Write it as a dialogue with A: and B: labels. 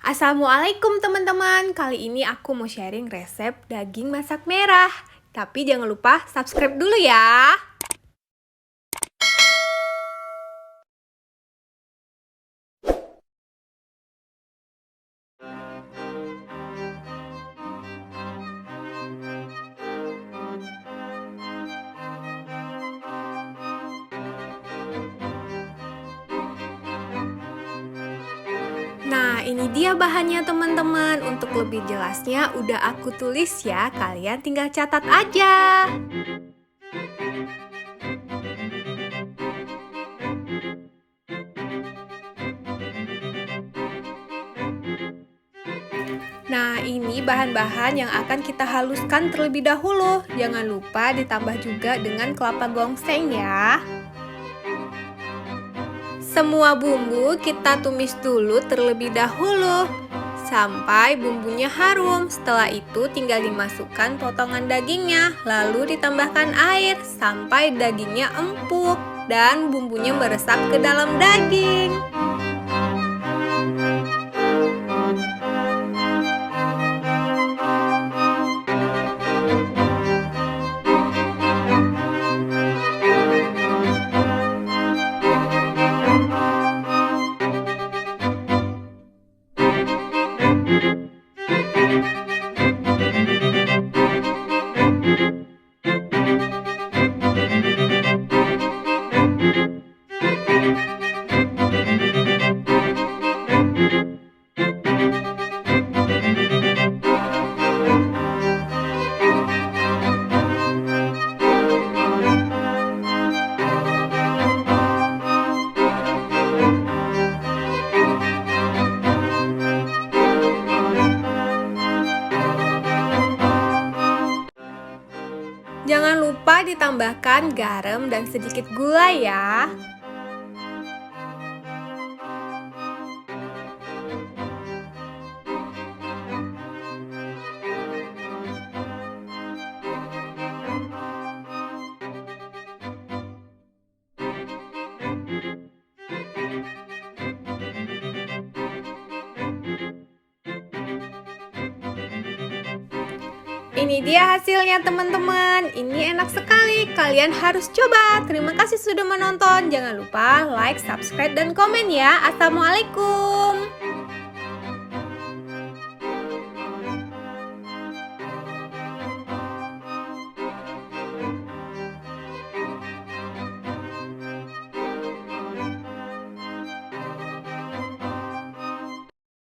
A: Assalamualaikum teman-teman. Kali ini aku mau sharing resep daging masak merah. Tapi jangan lupa subscribe dulu ya. Nah, ini dia bahannya teman-teman. Untuk lebih jelasnya udah aku tulis ya. Kalian tinggal catat aja. Nah, ini bahan-bahan yang akan kita haluskan terlebih dahulu. Jangan lupa ditambah juga dengan kelapa gongseng ya. Semua bumbu kita tumis dulu terlebih dahulu sampai bumbunya harum. Setelah itu tinggal dimasukkan potongan dagingnya, lalu ditambahkan air sampai dagingnya empuk dan bumbunya meresap ke dalam daging. Jangan lupa ditambahkan garam dan sedikit gula ya. Ini dia hasilnya teman-teman. Ini enak sekali. Kalian harus coba. Terima kasih sudah menonton. Jangan lupa like, subscribe, dan komen ya. Assalamualaikum.